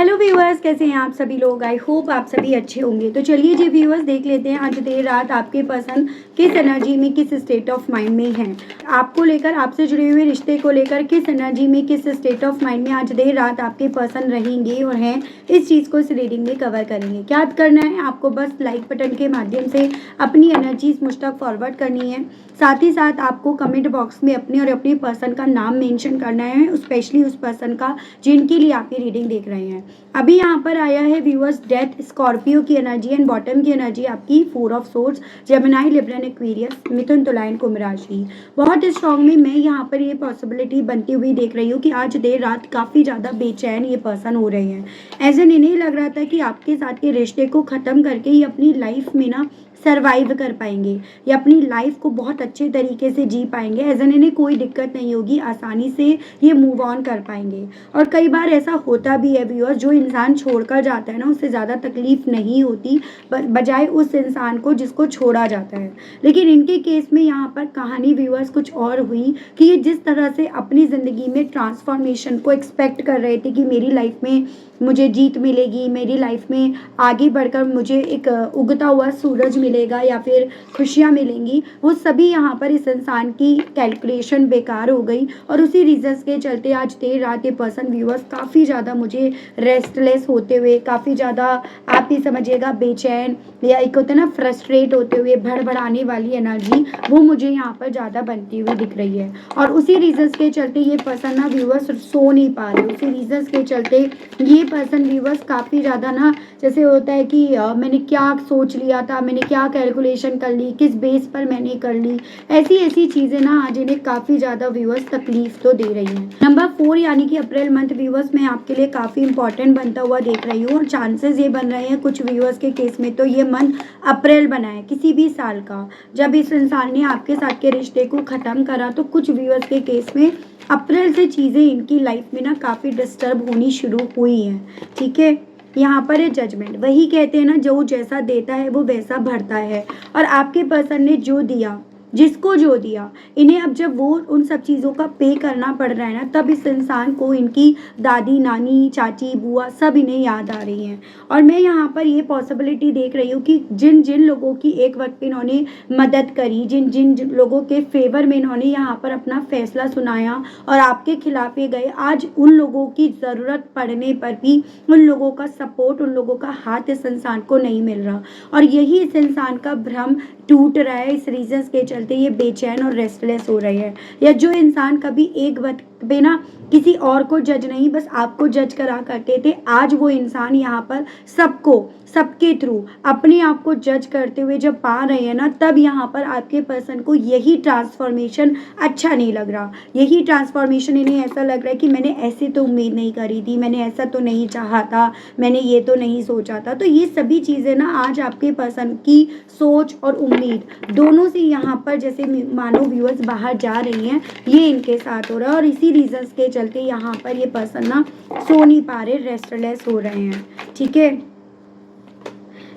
Hello viewers, कैसे हैं आप सभी लोग। आई होप आप सभी अच्छे होंगे। तो चलिए जी व्यूअर्स, देख लेते हैं आज देर रात आपके पर्सन किस एनर्जी में, किस स्टेट ऑफ माइंड में हैं। आपको लेकर, आपसे जुड़े हुए रिश्ते को लेकर किस एनर्जी में, किस स्टेट ऑफ माइंड में आज देर रात आपके पर्सन रहेंगे और हैं, इस चीज़ को इस रीडिंग में कवर करेंगे। क्या करना है आपको, बस लाइक बटन के माध्यम से अपनी एनर्जीज मुझ तक फॉरवर्ड करनी है। साथ ही साथ आपको कमेंट बॉक्स में अपने और अपने पर्सन का नाम मेंशन करना है, स्पेशली उस पर्सन का जिनके लिए आप ये रीडिंग देख रहे हैं। अभी यहाँ पर आया है व्यूअर्स डेथ, स्कॉर्पियो की एनर्जी एंड बॉटम की एनर्जी आपकी 4 of swords, Gemini, Libra, Aquarius, Mithun, Tula and Kumbh राशि। बहुत स्ट्रांगली मैं यहाँ पर ये पॉसिबिलिटी बनती हुई देख रही हूँ कि आज देर रात काफ़ी ज़्यादा बेचैन ये पर्सन हो रहे हैं। एज एन इन्हें लग रहा था कि आपके साथ के रिश्ते को ख़त्म करके ये अपनी लाइफ में ना सर्वाइव कर पाएंगे या अपनी लाइफ को बहुत अच्छे तरीके से जी पाएंगे। एज एन इन्हें कोई दिक्कत नहीं होगी, आसानी से ये मूव ऑन कर पाएंगे। और कई बार ऐसा होता भी है व्यूअर्स, जो इंसान छोड़कर जाता है ना, उससे ज़्यादा तकलीफ नहीं होती बजाय उस इंसान को जिसको छोड़ा जाता है। लेकिन इनके केस में यहाँ पर कहानी व्यूअर्स कुछ और हुई कि ये जिस तरह से अपनी ज़िंदगी में ट्रांसफॉर्मेशन को एक्सपेक्ट कर रहे थे कि मेरी लाइफ में मुझे जीत मिलेगी, मेरी लाइफ में आगे बढ़कर मुझे एक उगता हुआ सूरज मिलेगा या फिर खुशियाँ मिलेंगी, वो सभी यहाँ पर इस इंसान की कैलकुलेशन बेकार हो गई। और उसी रीजंस के चलते आज देर रात ये पर्सन व्यूअर्स काफ़ी ज़्यादा मुझे रेस्टलेस होते हुए, काफ़ी ज़्यादा आप ही समझिएगा बेचैन, या एक होता है ना फ्रस्ट्रेट होते हुए, भड़बड़ाने वाली एनर्जी, वो मुझे यहाँ पर ज़्यादा बनती हुई दिख रही है। और उसी रीजंस के चलते ये पर्सन ना व्यूअर्स सो नहीं पा रहे। उसी रीजंस के चलते ये पर्सन व्यूअर्स काफ़ी ज़्यादा ना, जैसे होता है कि मैंने क्या सोच लिया था, मैंने क्या कैलकुलेशन कर ली, किस बेस पर मैंने कर ली, ऐसी ऐसी चीज़ें ना आज इन्हें काफ़ी ज़्यादा व्यूअर्स तकलीफ तो दे रही हैं। नंबर 4 यानी कि अप्रैल मंथ व्यूअर्स मैं आपके लिए काफ़ी इंपॉर्टेंट बनता हुआ देख रही हूँ। और चांसेस ये बन रहे हैं कुछ व्यूअर्स के केस में तो ये मंथ अप्रैल बना है किसी भी साल का, जब इस इंसान ने आपके साथ के रिश्ते को ख़त्म करा। तो कुछ व्यूअर्स के केस में अप्रैल से चीज़ें इनकी लाइफ में ना काफ़ी डिस्टर्ब होनी शुरू हुई हैं। ठीक है, यहाँ पर है जजमेंट। वही कहते हैं ना, जो जैसा देता है वो वैसा भरता है। और आपके पर्सन ने जो दिया, जिसको जो दिया, इन्हें अब जब वो उन सब चीज़ों का पे करना पड़ रहा है ना, तब इस इंसान को इनकी दादी, नानी, चाची, बुआ सब इन्हें याद आ रही हैं। और मैं यहाँ पर ये पॉसिबिलिटी देख रही हूँ कि जिन जिन लोगों की एक वक्त पे इन्होंने मदद करी, जिन जिन लोगों के फेवर में इन्होंने यहाँ पर अपना फैसला सुनाया और आपके खिलाफ ये गए, आज उन लोगों की ज़रूरत पड़ने पर भी उन लोगों का सपोर्ट, उन लोगों का हाथ इस इंसान को नहीं मिल रहा। और यही इस इंसान का भ्रम टूट रहा है। इस रीजंस के चलते ये बेचैन और रेस्टलेस हो रहे हैं। या जो इंसान कभी एक वक्त पे ना किसी और को जज नहीं, बस आपको जज करा करते थे, आज वो इंसान यहाँ पर सबको, सबके थ्रू अपने आप को जज करते हुए जब पा रहे हैं ना, तब यहाँ पर आपके पर्सन को यही ट्रांसफॉर्मेशन अच्छा नहीं लग रहा। यही ट्रांसफॉर्मेशन इन्हें ऐसा लग रहा है कि मैंने ऐसे तो उम्मीद नहीं करी थी, मैंने ऐसा तो नहीं चाहा था, मैंने ये तो नहीं सोचा था। तो ये सभी चीज़ें ना आज आपके पर्सन की सोच और उम्मीद दोनों से यहाँ पर जैसे मानो व्यूअर्स बाहर जा रही हैं, ये इनके साथ हो रहा है। और इसी रीजंस के चलते यहाँ पर ये पर्सन ना सो नहीं पा रहे, रेस्टलेस हो रहे हैं। ठीक है,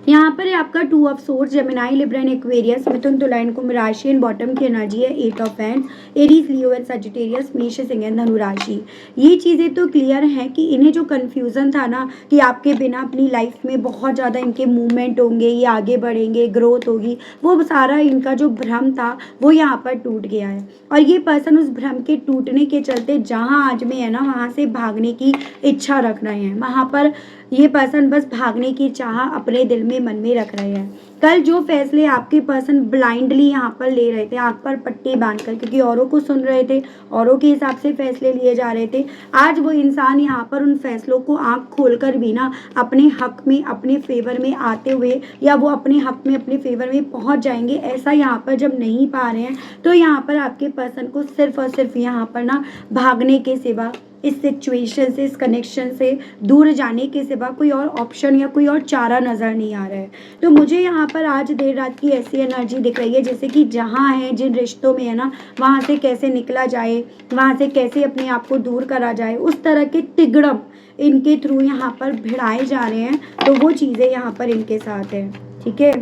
यहाँ पर है आपका 2 of swords, Gemini, Libra, Aquarius, Mithun, Tula and Kumbh राशि एंड बॉटम की एनर्जी है 8 of hands, Aries, Leo and Sagittarius, मेष, सिंह एंड धनु राशि। ये चीज़ें तो क्लियर हैं कि इन्हें जो कन्फ्यूज़न था ना कि आपके बिना अपनी लाइफ में बहुत ज़्यादा इनके मूवमेंट होंगे, ये आगे बढ़ेंगे, ग्रोथ होगी, वो सारा इनका जो भ्रम था वो यहाँ पर टूट गया है। और ये पर्सन उस भ्रम के टूटने के चलते जहाँ आज में है ना, वहाँ से भागने की इच्छा रख रहे हैं। वहाँ पर ये पर्सन बस भागने की चाह अपने दिल में, मन में रख रहे हैं। कल जो फैसले आपके पर्सन ब्लाइंडली यहाँ पर ले रहे थे, आँख पर पट्टी बांधकर, क्योंकि औरों को सुन रहे थे, औरों के हिसाब से फैसले लिए जा रहे थे, आज वो इंसान यहाँ पर उन फैसलों को आँख खोलकर भी ना अपने हक में, अपने फेवर में आते हुए, या वो अपने हक में, अपने फेवर में पहुँच जाएंगे, ऐसा यहाँ पर जब नहीं पा रहे हैं, तो यहाँ पर आपके पर्सन को सिर्फ और सिर्फ यहाँ पर ना भागने के सिवा, इस सिचुएशन से, इस कनेक्शन से दूर जाने के सिवा कोई और ऑप्शन या कोई और चारा नज़र नहीं आ रहा है। तो मुझे यहाँ पर आज देर रात की ऐसी एनर्जी दिख रही है जैसे कि जहाँ है, जिन रिश्तों में है ना, वहाँ से कैसे निकला जाए, वहाँ से कैसे अपने आप को दूर करा जाए, उस तरह के तिगड़म इनके थ्रू यहाँ पर भिड़ाए जा रहे हैं। तो वो चीज़ें यहाँ पर इनके साथ है। ठीक है,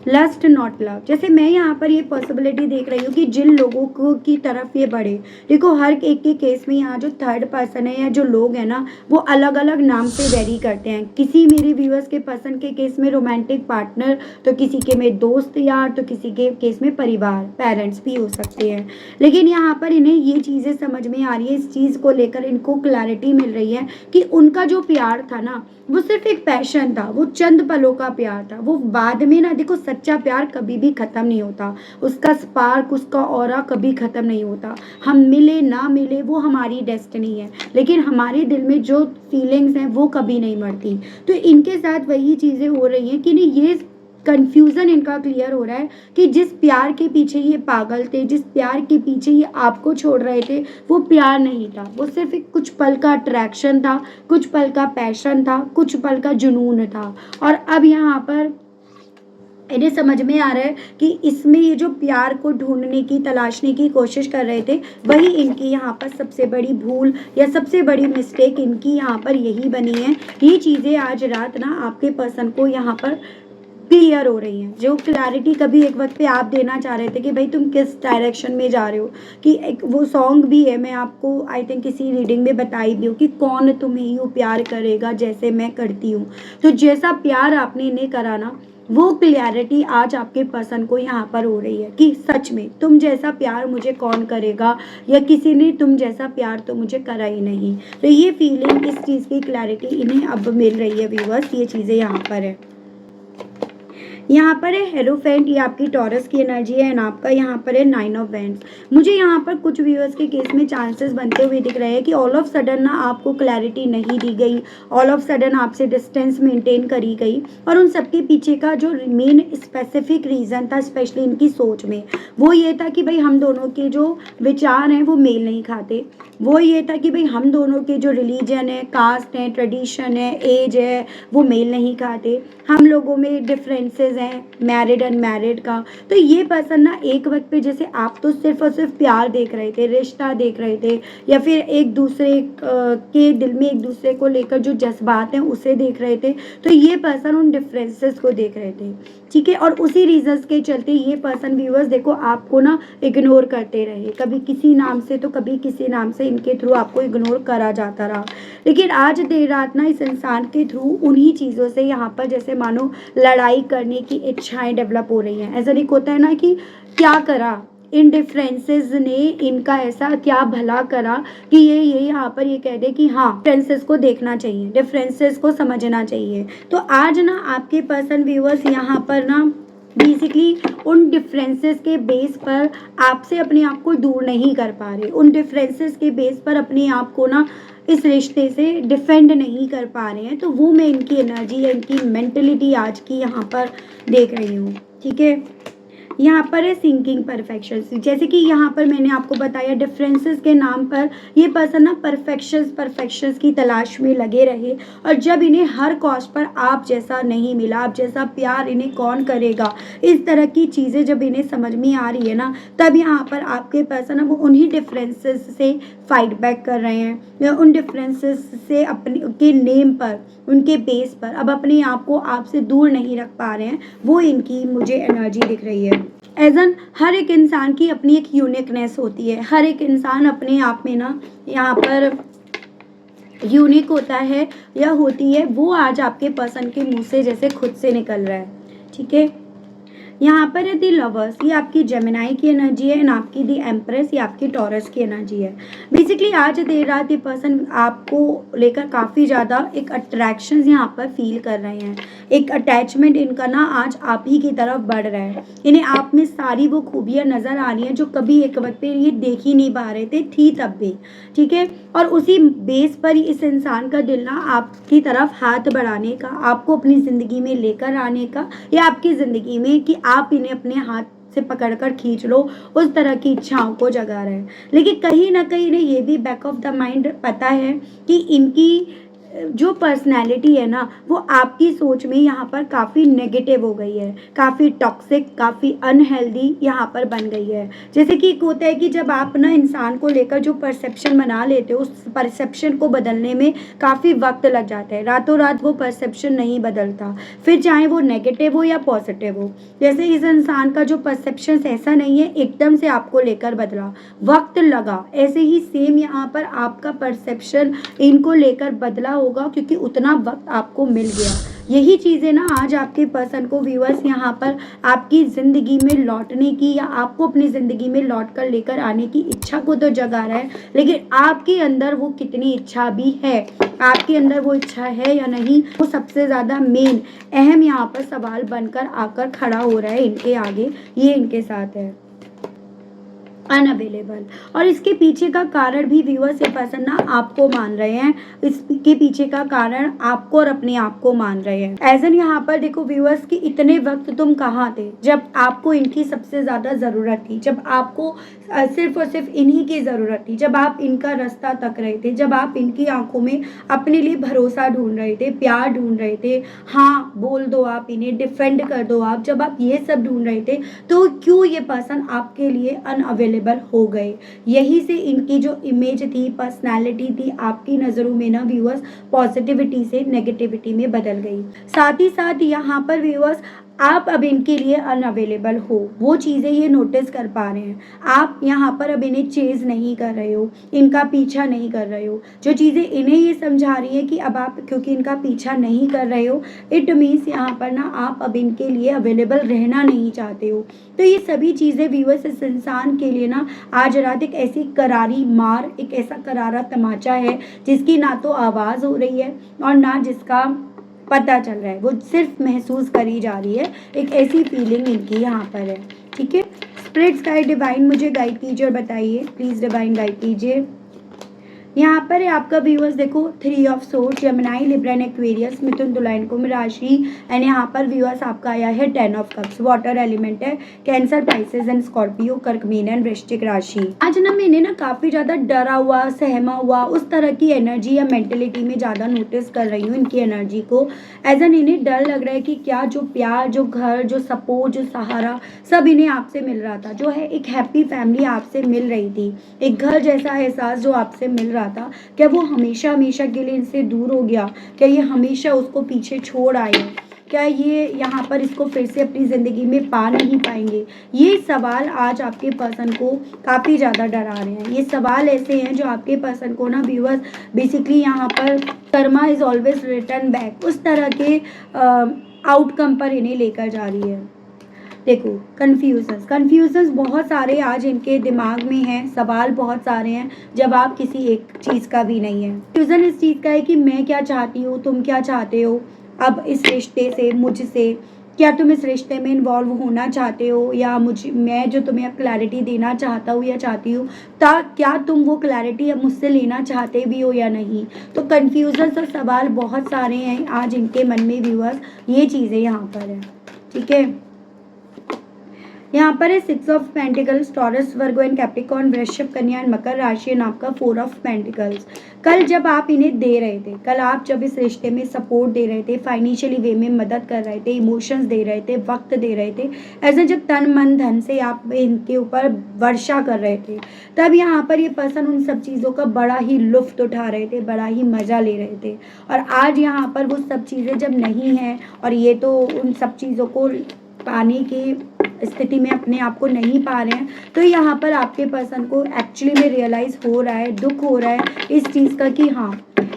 लस्ट नॉट लव। जैसे मैं यहाँ पर ये पॉसिबिलिटी देख रही हूँ कि जिन लोगों को की तरफ ये बढ़े, देखो हर एक के केस में यहाँ जो थर्ड पर्सन है या जो लोग हैं ना, वो अलग अलग नाम से वेरी करते हैं। किसी मेरे व्यूअर्स के पर्सन के केस में रोमांटिक पार्टनर, तो किसी के में दोस्त यार, तो किसी के केस में परिवार, पेरेंट्स भी हो सकते हैं। लेकिन यहाँ पर इन्हें ये चीज़ें समझ में आ रही है, इस चीज़ को लेकर इनको क्लैरिटी मिल रही है कि उनका जो प्यार था ना, वो सिर्फ एक पैशन था, वो चंद पलों का प्यार था। वो बाद में ना, देखो सच्चा प्यार कभी भी ख़त्म नहीं होता, उसका स्पार्क, उसका ऑरा कभी ख़त्म नहीं होता। हम मिले ना मिले वो हमारी डेस्टिनी है, लेकिन हमारे दिल में जो फीलिंग्स हैं वो कभी नहीं मरती। तो इनके साथ वही चीज़ें हो रही हैं कि नहीं, ये कंफ्यूजन इनका क्लियर हो रहा है कि जिस प्यार के पीछे ये पागल थे, जिस प्यार के पीछे ये आपको छोड़ रहे थे, वो प्यार नहीं था, वो सिर्फ एक कुछ पल का अट्रैक्शन था, कुछ पल का पैशन था, कुछ पल का जुनून था। और अब यहाँ पर इन्हें समझ में आ रहा है कि इसमें ये जो प्यार को ढूंढने की, तलाशने की कोशिश कर रहे थे, वही इनकी यहाँ पर सबसे बड़ी भूल या सबसे बड़ी मिस्टेक इनकी यहाँ पर यही बनी है। ये चीज़ें आज रात ना आपके पर्सन को यहाँ पर क्लियर हो रही हैं। जो क्लैरिटी कभी एक वक्त पे आप देना चाह रहे थे कि भाई तुम किस डायरेक्शन में जा रहे हो, कि एक वो सॉन्ग भी है, मैं आपको आई थिंक किसी रीडिंग में बताई भी हो कि कौन तुम्हें यूँ प्यार करेगा जैसे मैं करती हूँ। तो जैसा प्यार आपने इन्हें करा ना, वो क्लियरिटी आज आपके पर्सन को यहाँ पर हो रही है कि सच में तुम जैसा प्यार मुझे कौन करेगा, या किसी ने तुम जैसा प्यार तो मुझे करा ही नहीं। तो ये फीलिंग, इस चीज़ की क्लैरिटी इन्हें अब मिल रही है व्यूअर्स, ये चीज़ें यहाँ पर है। यहाँ पर है हेरोफेंट, ये आपकी टॉरस की एनर्जी है, एंड आपका यहाँ पर है 9 ऑफ वैंड्स। मुझे यहाँ पर कुछ व्यूअर्स के केस में चांसेस बनते हुए दिख रहे हैं कि ऑल ऑफ सडन ना आपको क्लैरिटी नहीं दी गई, ऑल ऑफ सडन आपसे डिस्टेंस मेंटेन करी गई, और उन सबके पीछे का जो मेन स्पेसिफिक रीज़न था, स्पेशली इनकी सोच में, वो ये था कि भाई हम दोनों के जो विचार हैं वो मेल नहीं खाते। वो ये था कि भाई हम दोनों के जो रिलीजन है, कास्ट है, ट्रेडिशन है, एज है, वो मेल नहीं खाते। हम लोगों में डिफरेंसेस हैं, मैरिड अनमैरिड का। तो ये पर्सन ना एक वक्त पे, जैसे आप तो सिर्फ और सिर्फ प्यार देख रहे थे, रिश्ता देख रहे थे, या फिर एक दूसरे के दिल में एक दूसरे को लेकर जो जज्बात हैं उसे देख रहे थे, तो ये पर्सन उन डिफरेंसेस को देख रहे थे, ठीक है। और उसी रीजंस के चलते ये पर्सन व्यूअर्स देखो आपको ना इग्नोर करते रहे, कभी किसी नाम से तो कभी किसी नाम से इनके थ्रू आपको इग्नोर करा जाता रहा। लेकिन आज देर रात ना इस इंसान के थ्रू उन्हीं चीज़ों से यहाँ पर जैसे मानो लड़ाई करने की इच्छाएं डेवलप हो रही हैं। ऐसा नहीं होता है ना कि क्या करा इन डिफरेंसेस ने, इनका ऐसा क्या भला करा कि ये यहाँ पर ये कह दे कि हाँ डिफरेंसेस को देखना चाहिए, डिफरेंसेस को समझना चाहिए। तो आज ना आपके पर्सन व्यूअर्स यहाँ पर ना बेसिकली उन डिफरेंसेस के बेस पर आपसे अपने आप को दूर नहीं कर पा रहे, उन डिफरेंसेस के बेस पर अपने आप को ना इस रिश्ते से डिफेंड नहीं कर पा रहे हैं। तो वो मैं इनकी एनर्जी या इनकी मेंटलिटी आज की यहाँ पर देख रही हूँ, ठीक है। यहाँ पर है सिंकिंग परफेक्शंस, जैसे कि यहाँ पर मैंने आपको बताया डिफरेंसेस के नाम पर ये पर्सन ना परफेक्शंस की तलाश में लगे रहे, और जब इन्हें हर कॉस्ट पर आप जैसा नहीं मिला, आप जैसा प्यार इन्हें कौन करेगा, इस तरह की चीज़ें जब इन्हें समझ में आ रही है ना, तब यहाँ पर आपके पर्सन अब उन्हीं डिफरेंसेस से फाइट बैक कर रहे हैं, या उन डिफरेंसेस से अपने के नेम पर, उनके बेस पर अब अपने आप को आपसे दूर नहीं रख पा रहे हैं। वो इनकी मुझे एनर्जी दिख रही है। एजन हर एक इंसान की अपनी एक यूनिकनेस होती है, हर एक इंसान अपने आप में ना यहाँ पर यूनिक होता है या होती है, वो आज आपके पर्सन के मुंह से जैसे खुद से निकल रहा है, ठीक है। यहाँ पर है दी लवर्स, ये आपकी जेमिनाई की एनर्जी है, एंड आपकी दी एम्प्रेस, ये आपकी टॉरस की एनर्जी है। बेसिकली आज देर रात ये पर्सन आपको लेकर काफ़ी ज़्यादा एक अट्रैक्शन यहाँ पर फील कर रहे हैं, एक अटैचमेंट इनका ना आज आप ही की तरफ बढ़ रहा है। इन्हें आप में सारी वो खूबियाँ नज़र आ रही हैं जो कभी एक वक्त पे ये देख ही नहीं पा रहे थे, थी तब भी, ठीक है। और उसी बेस पर ही इस इंसान का दिल ना आपकी तरफ हाथ बढ़ाने का, आपको अपनी ज़िंदगी में लेकर आने का, या आपकी ज़िंदगी में कि आप इन्हें अपने हाथ से पकड़कर खींच लो, उस तरह की इच्छाओं को जगा रहे हैं। लेकिन कहीं ना कहीं इन्हें ये भी बैक ऑफ द माइंड पता है कि इनकी जो पर्सनैलिटी है ना वो आपकी सोच में यहाँ पर काफ़ी नेगेटिव हो गई है, काफ़ी टॉक्सिक, काफ़ी अनहेल्दी यहाँ पर बन गई है। जैसे कि एक होता है कि जब आप ना इंसान को लेकर जो परसेप्शन बना लेते हो, उस परसेप्शन को बदलने में काफ़ी वक्त लग जाता है, रातों रात वो परसेप्शन नहीं बदलता, फिर चाहे वो नेगेटिव हो या पॉजिटिव हो। जैसे इस इंसान का जो परसेप्शन ऐसा नहीं है एकदम से आपको लेकर बदला, वक्त लगा, ऐसे ही सेम यहाँ पर आपका परसेप्शन इनको लेकर बदला होगा, क्योंकि उतना वक्त आपको मिल गया। यही चीज़ें ना आज आपके पर्सन को व्यूअर्स यहाँ पर आपकी ज़िंदगी में लौटने की या आपको अपनी ज़िंदगी में लौट कर लेकर आने की इच्छा को तो जगा रहा है, लेकिन आपके अंदर वो कितनी इच्छा भी है, आपके अंदर वो इच्छा है या नहीं, वो सबसे ज़्यादा मेन अहम यहाँ पर सवाल बनकर आकर खड़ा हो रहा है इनके आगे। ये इनके साथ है अनअवेलेबल, और इसके पीछे का कारण भी व्यूअर्स ये पर्सन ना आपको मान रहे हैं, इसके पीछे का कारण आपको और अपने आप को मान रहे हैं। एज एन यहाँ पर देखो व्यूअर्स कि इतने वक्त तुम कहाँ थे जब आपको इनकी सबसे ज़्यादा ज़रूरत थी, जब आपको सिर्फ और सिर्फ इन्हीं की ज़रूरत थी, जब आप इनका रास्ता तक रहे थे, जब आप इनकी आंखों में अपने लिए भरोसा ढूंढ रहे थे, प्यार ढूंढ रहे थे, हाँ बोल दो आप इन्हें, डिफेंड कर दो आप, जब आप ये सब ढूंढ रहे थे तो क्यों ये पर्सन आपके लिए अनअवेलेबल हो गए। यही से इनकी जो इमेज थी, पर्सनालिटी थी, आपकी नज़रों में ना व्यूअर्स पॉजिटिविटी से नेगेटिविटी में बदल गई। साथ ही साथ यहाँ पर व्यूअर्स आप अब इनके लिए अनअवेलेबल हो, वो चीज़ें ये नोटिस कर पा रहे हैं। आप यहाँ पर अब इन्हें चेज़ नहीं कर रहे हो, इनका पीछा नहीं कर रहे हो। जो चीज़ें इन्हें ये समझा रही है कि अब आप क्योंकि इनका पीछा नहीं कर रहे हो, इट मीन्स यहाँ पर ना आप अब इनके लिए अवेलेबल रहना नहीं चाहते हो। तो ये सभी चीज़ें व्यूअर्स इस इंसान के लिए ना आज रात एक ऐसी करारी मार, एक ऐसा करारा तमाचा है जिसकी ना तो आवाज़ हो रही है और ना जिसका पता चल रहा है, वो सिर्फ महसूस करी जा रही है। एक ऐसी फीलिंग इनकी यहाँ पर है। ठीक है, स्पिरिट्स गाइड डिवाइन मुझे गाइड कीजिए और बताइए प्लीज़, डिवाइन गाइड कीजिए। यहाँ पर है आपका व्यूअर्स देखो 3 of swords, Gemini, Libra and Aquarius, Mithun, Tula and Kumbh राशि। एंड यहाँ पर व्यूअर्स आपका आया है 10 ऑफ कप्स, वाटर एलिमेंट है, कैंसर, पाइसेस एंड स्कॉर्पियो, कर्क, मीन एंड वृश्चिक राशि। आज ना मैंने ना काफ़ी ज़्यादा डरा हुआ, सहमा हुआ, उस तरह की एनर्जी या मेंटेलिटी में ज़्यादा नोटिस कर रही हूँ इनकी एनर्जी को। एज एन इन्हें डर लग रहा है कि क्या जो प्यार, जो घर, जो सपोर्ट, जो सहारा सब इन्हें आपसे मिल रहा था, जो है एक हैप्पी फैमिली आपसे मिल रही थी, एक घर जैसा एहसास जो आपसे मिल रहा था, क्या वो हमेशा हमेशा के लिए इनसे दूर हो गया? क्या ये हमेशा उसको पीछे छोड़ आए? क्या ये यहाँ पर इसको फिर से अपनी ज़िंदगी में पा नहीं पाएंगे? ये सवाल आज आपके पर्सन को काफ़ी ज़्यादा डरा रहे हैं। ये सवाल ऐसे हैं जो आपके पर्सन को ना व्यूअर्स बेसिकली यहाँ पर Karma is always return back, उस तरह के आउटकम पर इन्हें लेकर जा रही है। देखो कन्फ्यूजन्स बहुत सारे आज इनके दिमाग में हैं, सवाल बहुत सारे हैं, जवाब किसी एक चीज़ का भी नहीं है। कन्फ्यूज़न इस चीज़ का है कि मैं क्या चाहती हूँ, तुम क्या चाहते हो अब इस रिश्ते से, मुझसे, क्या तुम इस रिश्ते में इन्वॉल्व होना चाहते हो, या मैं जो तुम्हें अब क्लैरिटी देना चाहता हूँ या चाहती हूँ क्या तुम वो क्लैरिटी अब मुझसे लेना चाहते भी हो या नहीं। तो कन्फ्यूजन्स और सवाल बहुत सारे हैं आज इनके मन में व्यूअर्स, ये चीज़ें यहाँ पर है। ठीक है, यहाँ पर है 6 of pentacles, taurus, Virgo and Capricorn, वृश्चिक, कन्या एंड मकर राशि एंड आपका 4 ऑफ पेंटिकल्स। कल जब आप इन्हें दे रहे थे, कल आप जब इस रिश्ते में सपोर्ट दे रहे थे, फाइनेंशियली वे में मदद कर रहे थे, इमोशंस दे रहे थे, वक्त दे रहे थे, ऐसे जब तन मन धन से आप इनके ऊपर वर्षा कर रहे थे, तब यहाँ पर ये पर्सन उन सब चीज़ों का बड़ा ही लुफ्त उठा रहे थे, बड़ा ही मज़ा ले रहे थे। और आज यहाँ पर वो सब चीज़ें जब नहीं हैं और ये तो उन सब चीज़ों को पाने की स्थिति में अपने आप को नहीं पा रहे हैं, तो यहाँ पर आपके पर्सन को एक्चुअली में रियलाइज़ हो रहा है, दुख हो रहा है इस चीज़ का कि हाँ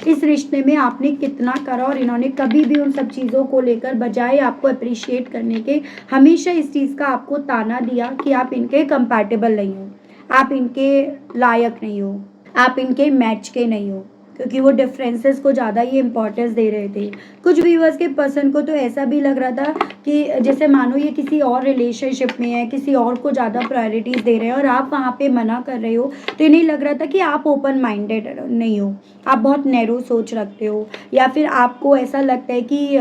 इस रिश्ते में आपने कितना करा और इन्होंने कभी भी उन सब चीज़ों को लेकर बजाय आपको अप्रिशिएट करने के हमेशा इस चीज़ का आपको ताना दिया कि आप इनके कंपैटिबल नहीं हो, आप इनके लायक नहीं हो, आप इनके मैच के नहीं हो, क्योंकि वो डिफरेंसेस को ज़्यादा ही इम्पोर्टेंस दे रहे थे। कुछ व्यूअर्स के पर्सन को तो ऐसा भी लग रहा था कि जैसे मानो ये किसी और रिलेशनशिप में है, किसी और को ज़्यादा प्रायोरिटीज़ दे रहे हैं और आप वहाँ पे मना कर रहे हो, तो इन्हें लग रहा था कि आप ओपन माइंडेड नहीं हो, आप बहुत नैरो सोच रखते हो, या फिर आपको ऐसा लगता है कि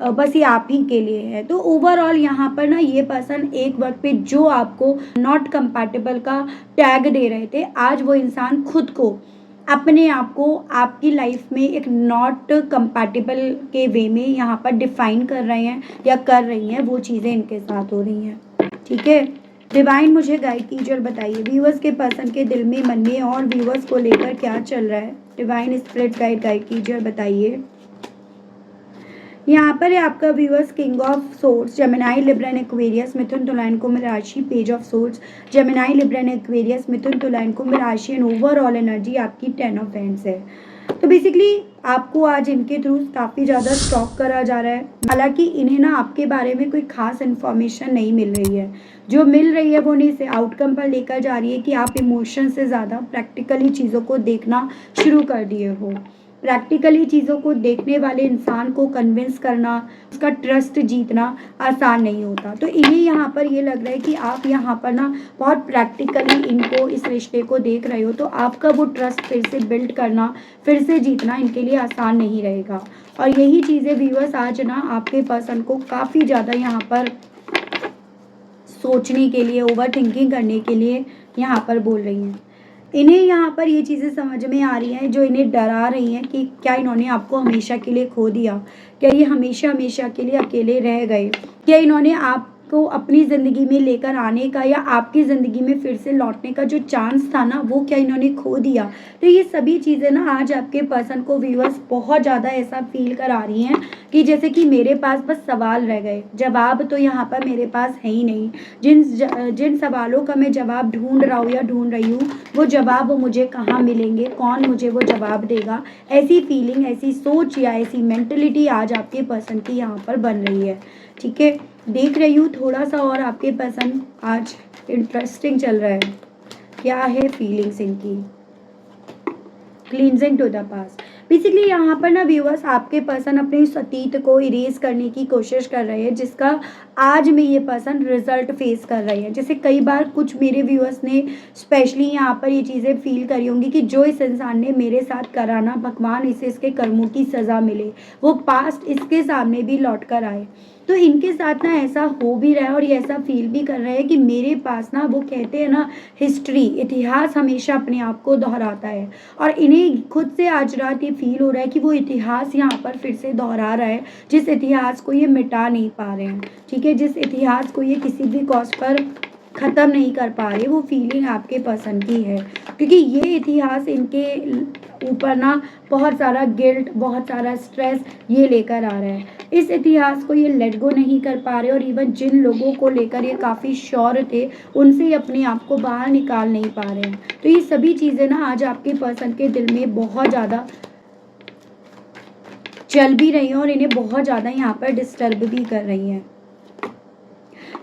बस ये आप ही के लिए है। तो ओवरऑल यहाँ पर ना ये पर्सन एक वक्त पे जो आपको नॉट कंपैटिबल का टैग दे रहे थे, आज वो इंसान खुद को अपने आप को आपकी लाइफ में एक नॉट कंपैटिबल के वे में यहाँ पर डिफाइन कर रहे हैं या कर रही हैं, वो चीज़ें इनके साथ हो रही हैं। ठीक है, डिवाइन मुझे गाइड कीजिए और बताइए व्यूअर्स के पर्सन के दिल में, मन में और व्यूअर्स को लेकर क्या चल रहा है। डिवाइन स्पिरिट गाइड कीजिए और बताइए। यहाँ पर है आपका viewers king of source, Gemini, Libra and Aquarius, Mithun, Tula and Kumbh राशि, page of source, Gemini, Libra and Aquarius, Mithun, Tula and Kumbh राशि एंड ओवरऑल एनर्जी आपकी 10 ऑफ हैंड्स है। तो बेसिकली आपको आज इनके थ्रू काफ़ी ज़्यादा स्टॉक करा जा रहा है। हालांकि इन्हें ना आपके बारे में कोई खास इन्फॉर्मेशन नहीं मिल रही है, जो मिल रही है वो नहीं से आउटकम पर लेकर जा रही है कि आप इमोशन से ज़्यादा प्रैक्टिकली चीज़ों को देखना शुरू कर दिए हो। प्रैक्टिकली चीज़ों को देखने वाले इंसान को कन्विंस करना, उसका ट्रस्ट जीतना आसान नहीं होता। तो इन्हें यहाँ पर ये लग रहा है कि आप यहाँ पर ना बहुत प्रैक्टिकली इनको, इस रिश्ते को देख रहे हो, तो आपका वो ट्रस्ट फिर से बिल्ड करना, फिर से जीतना इनके लिए आसान नहीं रहेगा। और यही चीज़ें व्यूअर्स आज ना आपके पर्सन को काफ़ी ज़्यादा यहाँ पर सोचने के लिए, ओवर थिंकिंग करने के लिए यहाँ पर बोल रही हैं। इन्हें यहाँ पर ये चीज़ें समझ में आ रही हैं जो इन्हें डरा रही हैं कि क्या इन्होंने आपको हमेशा के लिए खो दिया, क्या ये हमेशा हमेशा के लिए अकेले रह गए, क्या इन्होंने आपको अपनी ज़िंदगी में लेकर आने का या आपकी ज़िंदगी में फिर से लौटने का जो चांस था ना, वो क्या इन्होंने खो दिया। तो ये सभी चीज़ें ना आज आपके पर्सन को व्यूअर्स बहुत ज़्यादा ऐसा फील करा रही हैं कि जैसे कि मेरे पास बस सवाल रह गए, जवाब तो यहाँ पर मेरे पास है ही नहीं। जिन सवालों का मैं जवाब ढूंढ रहा हूँ या ढूंढ रही हूँ, वो जवाब मुझे कहाँ मिलेंगे, कौन मुझे वो जवाब देगा। ऐसी फीलिंग, ऐसी सोच या ऐसी मेंटलिटी आज आपके पर्सन की यहाँ पर बन रही है। ठीक है, देख रही हूँ थोड़ा सा और आपके पर्सन आज इंटरेस्टिंग चल रहा है। क्या है फीलिंग्स इनकी। Cleansing to the past, basically यहाँ पर ना व्यूअर्स आपके पर्सन अपने इस अतीत को इरेज करने की कोशिश कर रहे हैं, जिसका आज में ये पर्सन रिजल्ट फेस कर रहे हैं। जैसे कई बार कुछ मेरे व्यूअर्स ने स्पेशली यहाँ पर ये चीज़ें फील करी होंगी कि जो इस इंसान ने मेरे साथ करा ना, भगवान इसे इसके कर्मों की सज़ा मिले, वो पास्ट इसके सामने भी लौट कर आए। तो इनके साथ ना ऐसा हो भी रहा है और ये ऐसा फील भी कर रहे हैं कि मेरे पास ना, वो कहते हैं ना, हिस्ट्री, इतिहास हमेशा अपने आप को दोहराता है। और इन्हें खुद से आज रात ये फील हो रहा है कि वो इतिहास यहाँ पर फिर से दोहरा रहा है, जिस इतिहास को ये मिटा नहीं पा रहे हैं। ठीक है, जिस इतिहास को ये किसी भी कॉस्ट पर ख़त्म नहीं कर पा रहे, वो फीलिंग आपके पर्सन की है। क्योंकि ये इतिहास इनके ऊपर ना बहुत सारा गिल्ट, बहुत सारा स्ट्रेस ये लेकर आ रहा है। इस इतिहास को ये लेट गो नहीं कर पा रहे और इवन जिन लोगों को लेकर ये काफ़ी श्योर थे, उनसे ये अपने आप को बाहर निकाल नहीं पा रहे हैं। तो ये सभी चीज़ें ना आज आपके पर्सन के दिल में बहुत ज़्यादा चल भी रही हैं और इन्हें बहुत ज़्यादा यहाँ पर डिस्टर्ब भी कर रही हैं।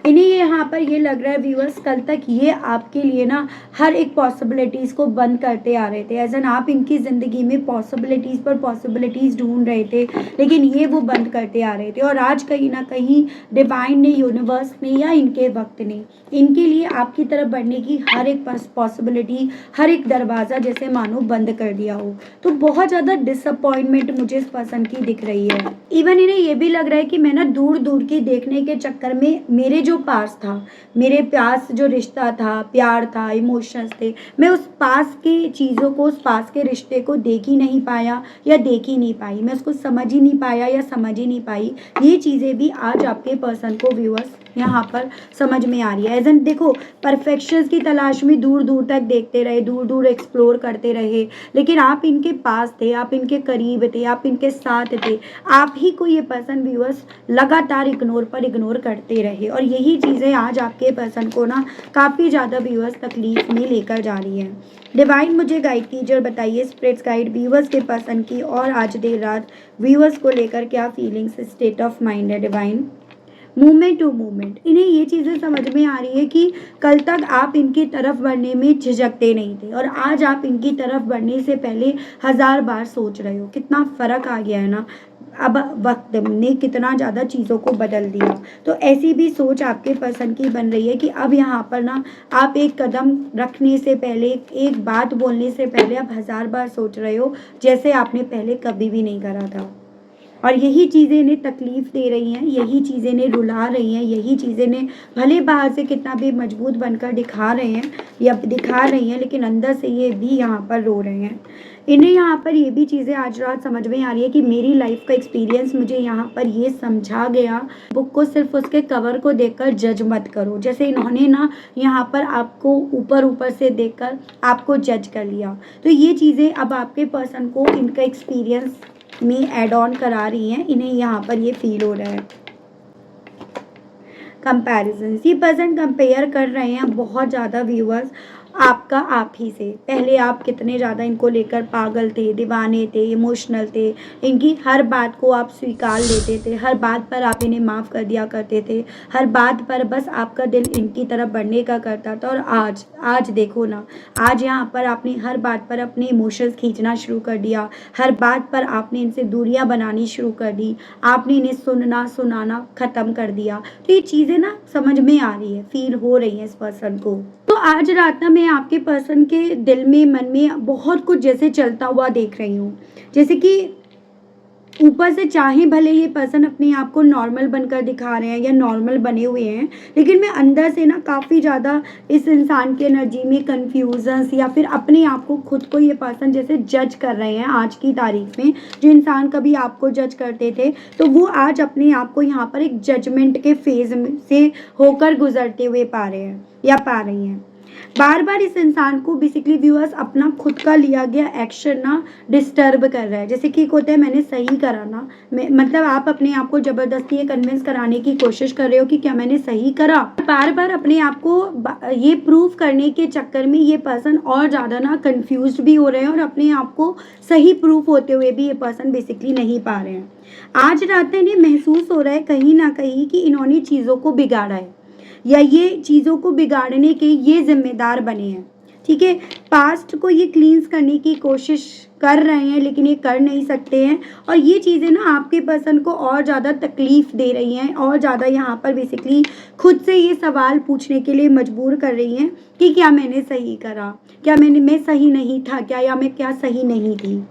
इन्हें यहाँ पर ये लग रहा है व्यूअर्स, कल तक ये आपके लिए ना हर एक पॉसिबिलिटीज़ को बंद करते आ रहे थे। एज एन आप इनकी ज़िंदगी में पॉसिबिलिटीज़ पर पॉसिबिलिटीज़ ढूंढ रहे थे, लेकिन ये वो बंद करते आ रहे थे। और आज कहीं ना कहीं डिवाइन ने, यूनिवर्स ने या इनके वक्त ने इनके लिए आपकी तरफ बढ़ने की हर एक पॉसिबिलिटी, हर एक दरवाज़ा जैसे मानो बंद कर दिया हो। तो बहुत ज़्यादा डिसअपॉइंटमेंट मुझे इस पर्सन की दिख रही है। इवन इन्हें ये भी लग रहा है कि मैं ना दूर दूर की देखने के चक्कर में मेरे जो पास था, मेरे पास जो रिश्ता था, प्यार था, इमोशंस थे, मैं उस पास की चीज़ों को, उस पास के रिश्ते को देख ही नहीं पाया या देख ही नहीं पाई, मैं उसको समझ ही नहीं पाया या समझ ही नहीं पाई। ये चीज़ें भी आज आपके पर्सन को व्यूअर्स यहाँ पर समझ में आ रही है। एज एन देखो, परफेक्शंस की तलाश में दूर दूर तक देखते रहे, दूर दूर एक्सप्लोर करते रहे, लेकिन आप इनके पास थे, आप इनके करीब थे, आप इनके साथ थे, आप ही को ये पर्सन व्यूअर्स लगातार इग्नोर करते रहे। और यही चीज़ें आज आपके पर्सन को ना काफ़ी ज़्यादा व्यूअर्स तकलीफ में लेकर जा रही हैं। डिवाइन मुझे गाइड कीजिए और बताइए स्पिरिट्स गाइड व्यूअर्स के पर्सन की और आज देर रात व्यूअर्स को लेकर क्या फीलिंग्स, स्टेट ऑफ माइंड है। डिवाइन मूवमेंट टू मूवमेंट, इन्हें ये चीज़ें समझ में आ रही है कि कल तक आप इनकी तरफ बढ़ने में झिझकते नहीं थे और आज आप इनकी तरफ बढ़ने से पहले 1000 बार सोच रहे हो। कितना फ़र्क आ गया है ना, अब वक्त ने कितना ज़्यादा चीज़ों को बदल दिया। तो ऐसी भी सोच आपके पर्सन की बन रही है कि अब यहाँ पर ना आप एक कदम रखने से पहले, एक बात बोलने से पहले आप 1000 बार सोच रहे हो, जैसे आपने पहले कभी भी नहीं करा था। और यही चीज़ें इन्हें तकलीफ़ दे रही हैं, यही चीज़ें इन्हें रुला रही हैं, यही चीज़ें इन्हें भले बाहर से कितना भी मजबूत बनकर दिखा रहे हैं या दिखा रही हैं, लेकिन अंदर से ये भी यहाँ पर रो रहे हैं। इन्हें यहाँ पर ये भी चीज़ें आज रात समझ में आ रही है कि मेरी लाइफ का एक्सपीरियंस मुझे यहाँ पर ये समझा गया, बुक को सिर्फ उसके कवर को देखकर जज मत करो। जैसे इन्होंने ना यहाँ पर आपको ऊपर ऊपर से देखकर आपको जज कर लिया, तो ये चीज़ें अब आपके पर्सन को इनका एक्सपीरियंस में ऐड ऑन करा रही हैं, इन्हें यहाँ पर ये फील हो रहा है। कंपैरिजन, ये पर्सन कंपेयर कर रहे हैं बहुत ज़्यादा व्यूअर्स आपका आप ही से। पहले आप कितने ज़्यादा इनको लेकर पागल थे, दीवाने थे, इमोशनल थे, इनकी हर बात को आप स्वीकार लेते थे, हर बात पर आप इन्हें माफ़ कर दिया करते थे, हर बात पर बस आपका दिल इनकी तरफ बढ़ने का करता था। और आज देखो ना, आज यहाँ पर आपने हर बात पर अपने इमोशंस खींचना शुरू कर दिया, हर बात पर आपने इनसे दूरियां बनानी शुरू कर दी, आपने इन्हें सुनाना ख़त्म कर दिया। तो ये चीज़ें ना समझ में आ रही है, फील हो रही है इस पर्सन को। तो आज रात ना मैं आपके पर्सन के दिल में, मन में बहुत कुछ जैसे चलता हुआ देख रही हूँ। जैसे कि ऊपर से चाहे भले ये पर्सन अपने आप को नॉर्मल बनकर दिखा रहे हैं या नॉर्मल बने हुए हैं, लेकिन मैं अंदर से ना काफ़ी ज़्यादा इस इंसान की एनर्जी में कन्फ्यूजन्स या फिर अपने आप को, खुद को ये पर्सन जैसे जज कर रहे हैं आज की तारीख में। जो इंसान कभी आपको जज करते थे, तो वो आज अपने आप को यहाँ पर एक जजमेंट के फेज से होकर गुजरते हुए पा रहे हैं या पा रही हैं। बार बार इस इंसान को बेसिकली व्यूअर्स अपना खुद का लिया गया एक्शन ना डिस्टर्ब कर रहा है। जैसे कि एक होता है मैंने सही करा ना, मतलब आप अपने आप को ज़बरदस्ती ये कन्विंस कराने की कोशिश कर रहे हो कि क्या मैंने सही करा। बार बार अपने आप को ये प्रूव करने के चक्कर में ये पर्सन और ज़्यादा ना कंफ्यूज भी हो रहे हैं और अपने आप को सही प्रूफ होते हुए भी ये पर्सन बेसिकली नहीं पा रहे हैं। आज रात में इन्हें महसूस हो रहा है कहीं ना कहीं कि इन्होंने चीज़ों को बिगाड़ा है या ये चीज़ों को बिगाड़ने के ये जिम्मेदार बने हैं। ठीक है, पास्ट को ये क्लींस करने की कोशिश कर रहे हैं, लेकिन ये कर नहीं सकते हैं। और ये चीज़ें ना आपके पर्सन को और ज़्यादा तकलीफ़ दे रही हैं और ज़्यादा यहाँ पर बेसिकली खुद से ये सवाल पूछने के लिए मजबूर कर रही हैं कि क्या मैंने सही करा, क्या मैं सही नहीं था क्या, या मैं क्या सही नहीं थी।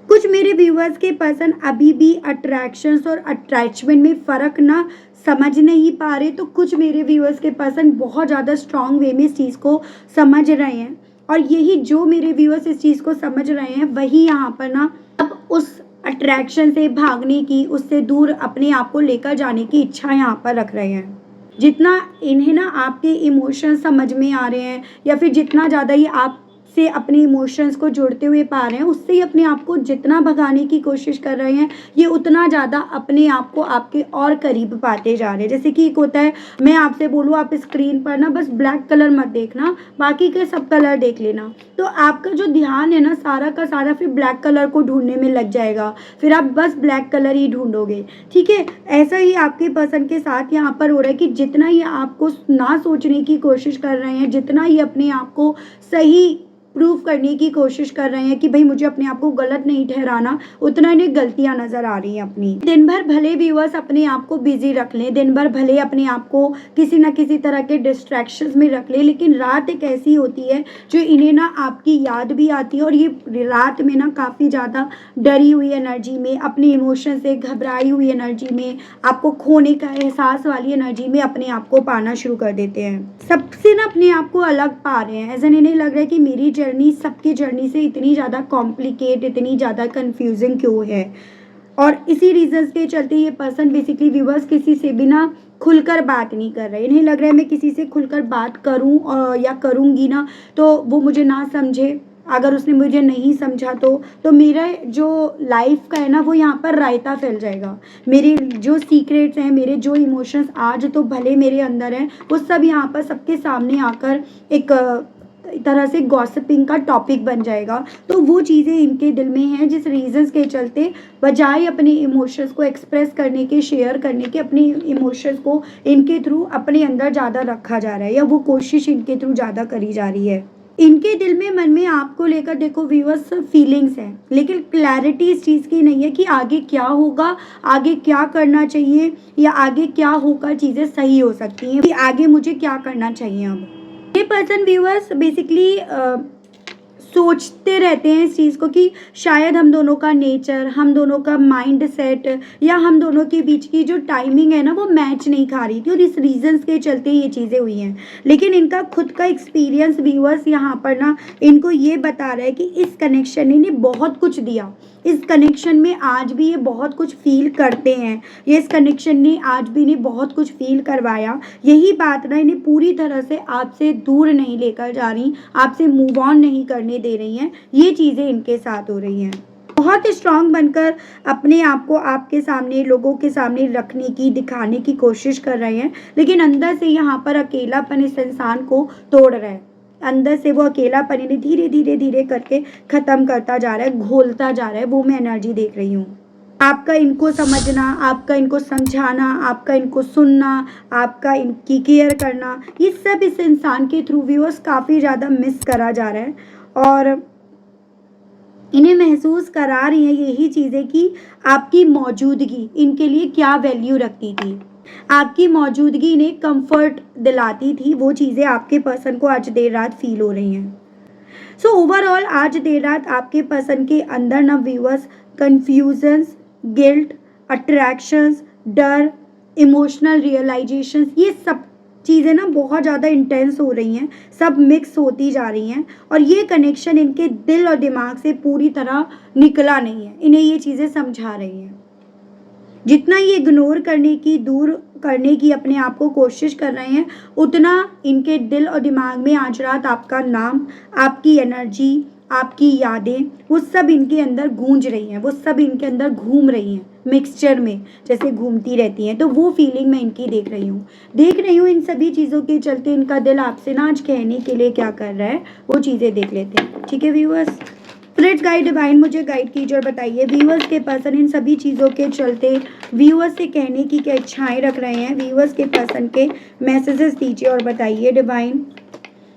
कुछ मेरे व्यूअर्स के पर्सन अभी भी अट्रैक्शंस और अटैचमेंट में फ़र्क ना समझ नहीं पा रहे, तो कुछ मेरे व्यूअर्स के पर्सन बहुत ज़्यादा स्ट्रॉन्ग वे में इस चीज़ को समझ रहे हैं। और यही जो मेरे व्यूअर्स इस चीज़ को समझ रहे हैं, वही यहाँ पर ना अब उस अट्रैक्शन से भागने की, उससे दूर अपने आप को लेकर जाने की इच्छा यहाँ पर रख रहे हैं। जितना इन्हें ना आपके इमोशंस समझ में आ रहे हैं या फिर जितना ज़्यादा ये आप से अपने इमोशंस को जोड़ते हुए पा रहे हैं, उससे ही अपने आप को जितना भगाने की कोशिश कर रहे हैं, ये उतना ज़्यादा अपने आप को आपके और करीब पाते जा रहे हैं। जैसे कि एक होता है, मैं आपसे बोलूँ आप स्क्रीन पर ना बस ब्लैक कलर मत देखना, बाकी के सब कलर देख लेना, तो आपका जो ध्यान है ना सारा का सारा फिर ब्लैक कलर को ढूंढने में लग जाएगा, फिर आप बस ब्लैक कलर ही ढूंढोगे। ठीक है, ऐसा ही आपके पर्सन के साथ यहाँ पर हो रहा है कि जितना ये आपको ना सोचने की कोशिश कर रहे हैं, जितना ये अपने आप को सही प्रूव करने की कोशिश कर रहे हैं कि भाई मुझे अपने आप को गलत नहीं ठहराना, उतना इन्हें गलतियां नजर आ रही हैं अपनी। दिन भर भले व्यूअर्स अपने आप को बिजी रख लें, दिन भर भले अपने आप को किसी ना किसी तरह के डिस्ट्रैक्शंस में रख लें, लेकिन रात एक ऐसी होती है जो इन्हें ना आपकी याद भी आती है। और ये रात में ना काफ़ी ज़्यादा डरी हुई एनर्जी में, अपने इमोशन से घबराई हुई एनर्जी में, आपको खोने का एहसास वाली एनर्जी में अपने आप को पाना शुरू कर देते हैं। सबसे ना अपने आप को अलग पा रहे हैं। ऐसा इन्हें लग रहा है कि मेरी जर्नी सबकी जर्नी से इतनी ज़्यादा कॉम्प्लिकेट, इतनी ज़्यादा कंफ्यूजिंग क्यों है। और इसी रीजंस के चलते ये पर्सन बेसिकली व्यूअर्स किसी से भी ना खुलकर बात नहीं कर रहे। इन्हें लग रहा है मैं किसी से खुलकर बात करूं या करूंगी ना तो वो मुझे ना समझे, अगर उसने मुझे नहीं समझा तो मेरा जो लाइफ का है ना वो यहाँ पर रायता फैल जाएगा। मेरे जो सीक्रेट्स हैं, मेरे जो इमोशंस आज तो भले मेरे अंदर हैं, वो सब यहाँ पर सबके सामने आकर एक तरह से गॉसिपिंग का टॉपिक बन जाएगा। तो वो चीज़ें इनके दिल में हैं जिस रीजंस के चलते बजाय अपने इमोशंस को एक्सप्रेस करने के, शेयर करने के, अपने इमोशंस को इनके थ्रू अपने अंदर ज़्यादा रखा जा रहा है या वो कोशिश इनके थ्रू ज़्यादा करी जा रही है। इनके दिल में, मन में आपको लेकर देखो व्यूअर्स फीलिंग्स हैं, लेकिन क्लैरिटी इस चीज़ की नहीं है कि आगे क्या होगा, आगे क्या करना चाहिए या आगे क्या होकर चीज़ें सही हो सकती हैं, कि आगे मुझे क्या करना चाहिए। अब ये पर्सन व्यूअर्स बेसिकली सोचते रहते हैं इस चीज़ को कि शायद हम दोनों का नेचर, हम दोनों का माइंड सेट या हम दोनों के बीच की जो टाइमिंग है ना वो मैच नहीं खा रही थी और इस रीजंस के चलते ये चीज़ें हुई हैं। लेकिन इनका खुद का एक्सपीरियंस व्यूअर्स यहाँ पर ना इनको ये बता रहा है कि इस कनेक्शन ने इन्हें बहुत कुछ दिया, इस कनेक्शन में आज भी ये बहुत कुछ फील करते हैं, ये इस कनेक्शन ने आज भी इन्हें बहुत कुछ फील करवाया। यही बात ना इन्हें पूरी तरह से आपसे दूर नहीं लेकर जा रही, आपसे मूव ऑन नहीं करने दे रही हैं, ये चीज़ें इनके साथ हो रही हैं। बहुत स्ट्रांग बनकर अपने आप को आपके सामने, लोगों के सामने रखने की, दिखाने की कोशिश कर रहे हैं, लेकिन अंदर से यहाँ पर अकेलापन इस इंसान को तोड़ रहा है। अंदर से वो अकेलापन इन्हें धीरे धीरे धीरे करके ख़त्म करता जा रहा है, घोलता जा रहा है। वो मैं एनर्जी देख रही हूँ। आपका इनको समझना, आपका इनको समझाना, आपका इनको सुनना, आपका इनकी केयर करना, ये सब इस इंसान के थ्रू व्यूअर्स काफ़ी ज़्यादा मिस करा जा रहा है और इन्हें महसूस करा रही हैं यही चीज़ें कि आपकी मौजूदगी इनके लिए क्या वैल्यू रखती थी, आपकी मौजूदगी इन्हें कंफर्ट दिलाती थी। वो चीज़ें आपके पर्सन को आज देर रात फील हो रही हैं। सो ओवरऑल आज देर रात आपके पर्सन के अंदर ना व्यूअर्स कन्फ्यूजन्स, गिल्ट, अट्रैक्शंस, डर, इमोशनल रियलाइजेशंस, ये सब चीज़ें ना बहुत ज़्यादा इंटेंस हो रही हैं, सब मिक्स होती जा रही हैं और ये कनेक्शन इनके दिल और दिमाग से पूरी तरह निकला नहीं है। इन्हें ये चीज़ें समझा रही हैं। जितना ये इग्नोर करने की, दूर करने की अपने आप को कोशिश कर रहे हैं, उतना इनके दिल और दिमाग में आज रात आपका नाम, आपकी एनर्जी, आपकी यादें, वो सब इनके अंदर गूंज रही हैं, वो सब इनके अंदर घूम रही हैं मिक्सचर में जैसे घूमती रहती हैं। तो वो फीलिंग मैं इनकी देख रही हूँ। इन सभी चीज़ों के चलते इनका दिल आपसे ना आज कहने के लिए क्या कर रहा है, वो चीज़ें देख लेते हैं। ठीक है व्यूअर्स, स्पिरिट गाइड डिवाइन मुझे गाइड कीजिए और बताइए व्यूअर्स के पर्सन इन सभी चीज़ों के चलते व्यूअर्स से कहने की क्या इच्छाएं रख रहे हैं, व्यूअर्स के पर्सन के मैसेजेस दीजिए और बताइए divine.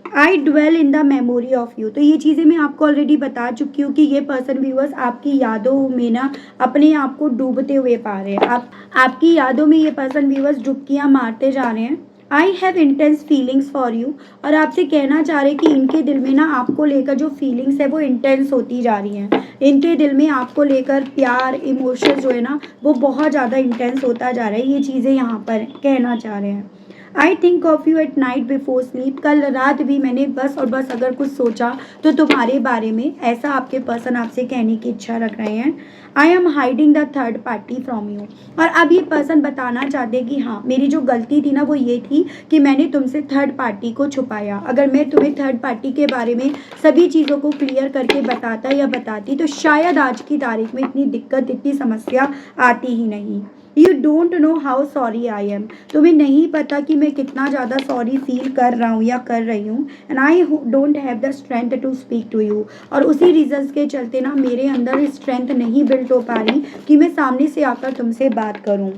I dwell in the memory of you, तो ये चीज़ें मैं आपको ऑलरेडी बता चुकी हूँ कि ये पर्सन व्यूअर्स आपकी यादों में ना अपने आप को डूबते हुए पा रहे हैं। आपकी यादों में ये पर्सन व्यूअर्स डुबकियाँ मारते जा रहे हैं। I have intense feelings for you, और आपसे कहना चाह रहे हैं कि इनके दिल में ना आपको लेकर जो फीलिंग्स है वो इंटेंस होती जा रही हैं। इनके दिल में आपको लेकर प्यार, इमोशन जो है ना वो बहुत ज़्यादा इंटेंस होता जा रहा है। ये चीज़ें यहाँ पर कहना चाह रहे हैं। I think of you at night before sleep, कल रात भी मैंने बस और बस अगर कुछ सोचा तो तुम्हारे बारे में, ऐसा आपके पर्सन आपसे कहने की इच्छा रख रहे हैं। I am hiding the third party from you, और अब ये पर्सन बताना चाहते हैं कि हाँ मेरी जो गलती थी ना वो ये थी कि मैंने तुमसे थर्ड पार्टी को छुपाया। अगर मैं तुम्हें थर्ड पार्टी के बारे में सभी चीज़ों को क्लियर करके बताता या बताती तो शायद आज की तारीख में इतनी दिक्कत, इतनी समस्या आती ही नहीं। You don't know how sorry I am, तुम्हें नहीं पता कि मैं कितना ज़्यादा सॉरी फील कर रहा हूँ या कर रही हूँ। And I don't have the strength to speak to you, और उसी रीजंस के चलते ना मेरे अंदर स्ट्रेंथ नहीं बिल्ड हो पा रही कि मैं सामने से आकर तुमसे बात करूँ।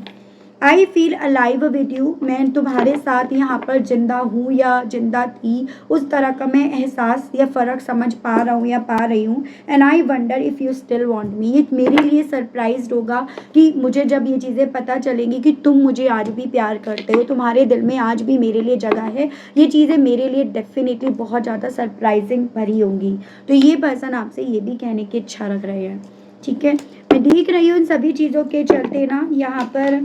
I feel alive with you, मैं तुम्हारे साथ यहाँ पर जिंदा हूँ या जिंदा थी, उस तरह का मैं एहसास या फ़र्क समझ पा रहा हूँ या पा रही हूँ। And I wonder if you still want me, ये मेरे लिए सरप्राइज होगा कि मुझे जब ये चीज़ें पता चलेंगी कि तुम मुझे आज भी प्यार करते हो, तुम्हारे दिल में आज भी मेरे लिए जगह है। ये चीज़ें मेरे लिए डेफिनेटली बहुत ज़्यादा सरप्राइजिंग भरी होंगी। तो ये पर्सन आपसे ये भी कहने की इच्छा रख रहे हैं। ठीक है, मैं देख रही हूँ इन सभी चीज़ों के चलते ना यहाँ पर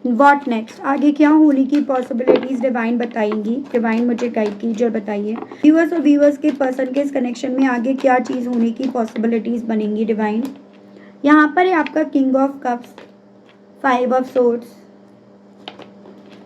व्हाट नेक्स्ट, आगे क्या होने की पॉसिबिलिटीज डिवाइन बताएंगी। डिवाइन मुझे गाइड कीजिए और बताइए व्यूअर्स और व्यूअर्स के पर्सन के इस कनेक्शन में आगे क्या चीज़ होने की पॉसिबिलिटीज बनेंगी डिवाइन। यहाँ पर है आपका king of cups, 5 of swords,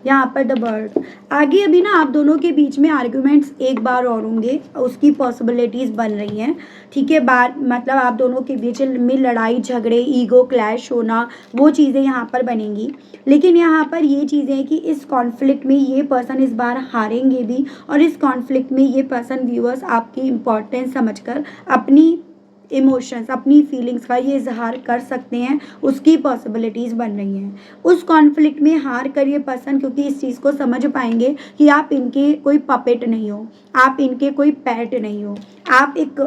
यहाँ पर द बर्ड। आगे अभी ना आप दोनों के बीच में आर्ग्यूमेंट्स एक बार और होंगे, उसकी पॉसिबिलिटीज़ बन रही हैं। ठीक है, बार मतलब आप दोनों के बीच में लड़ाई झगड़े, ईगो क्लैश होना, वो चीज़ें यहाँ पर बनेंगी। लेकिन यहाँ पर ये चीज़ें हैं कि इस कॉन्फ्लिक्ट में ये पर्सन इस बार हारेंगे भी, और इस कॉन्फ्लिक्ट में ये पर्सन व्यूअर्स आपकी इम्पोर्टेंस समझकर अपनी इमोशंस, अपनी फीलिंग्स का ये इजहार कर सकते हैं, उसकी पॉसिबिलिटीज़ बन रही हैं। उस कॉन्फ्लिक्ट में हार कर ये पर्सन क्योंकि इस चीज़ को समझ पाएंगे कि आप इनके कोई पपेट नहीं हो, आप इनके कोई पैट नहीं हो, आप एक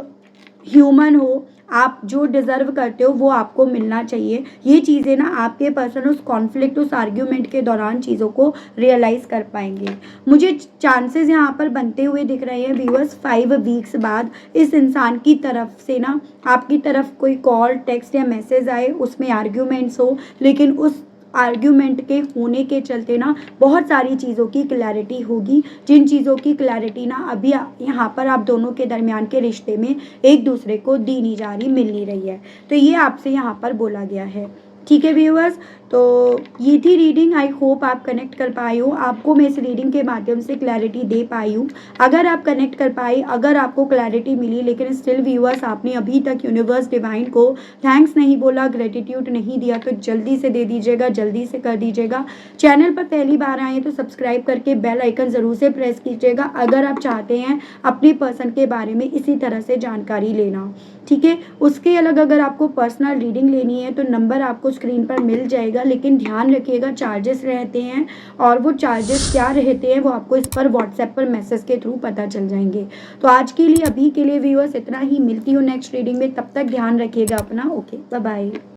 ह्यूमन हो, आप जो डिज़र्व करते हो वो आपको मिलना चाहिए। ये चीज़ें ना आपके पर्सन उस कॉन्फ्लिक्ट, उस आर्ग्यूमेंट के दौरान चीज़ों को रियलाइज़ कर पाएँगे। मुझे चांसेस यहाँ पर बनते हुए दिख रहे हैं व्यूअर्स 5 वीक्स बाद इस इंसान की तरफ से ना आपकी तरफ कोई कॉल, टेक्स्ट या मैसेज आए, उसमें आर्ग्यूमेंट्स हो, लेकिन उस आर्ग्यूमेंट के होने के चलते ना बहुत सारी चीज़ों की क्लैरिटी होगी, जिन चीज़ों की क्लैरिटी ना अभी यहाँ पर आप दोनों के दरमियान के रिश्ते में एक दूसरे को दी नहीं जा रही, मिल नहीं रही है। तो ये आपसे यहाँ पर बोला गया है। ठीक है व्यूअर्स, तो ये थी रीडिंग। आई होप आप कनेक्ट कर पाए हो, आपको मैं इस रीडिंग के माध्यम से क्लैरिटी दे पाई हूँ। अगर आप कनेक्ट कर पाए, अगर आपको क्लैरिटी मिली, लेकिन स्टिल व्यूअर्स आपने अभी तक यूनिवर्स डिवाइन को थैंक्स नहीं बोला, ग्रेटिट्यूड नहीं दिया, तो जल्दी से दे दीजिएगा, जल्दी से कर दीजिएगा। चैनल पर पहली बार आए तो सब्सक्राइब करके बेल आइकन ज़रूर से प्रेस कीजिएगा अगर आप चाहते हैं अपने पर्सन के बारे में इसी तरह से जानकारी लेना। ठीक है, उसके अलग अगर आपको पर्सनल रीडिंग लेनी है तो नंबर आपको स्क्रीन पर मिल जाएगा, लेकिन ध्यान रखिएगा चार्जेस रहते हैं, और वो चार्जेस क्या रहते हैं वो आपको इस पर व्हाट्सएप पर मैसेज के थ्रू पता चल जाएंगे। तो आज के लिए, अभी के लिए व्यूअर्स इतना ही, मिलती हूँ नेक्स्ट रीडिंग में, तब तक ध्यान रखिएगा अपना। Okay, bye bye.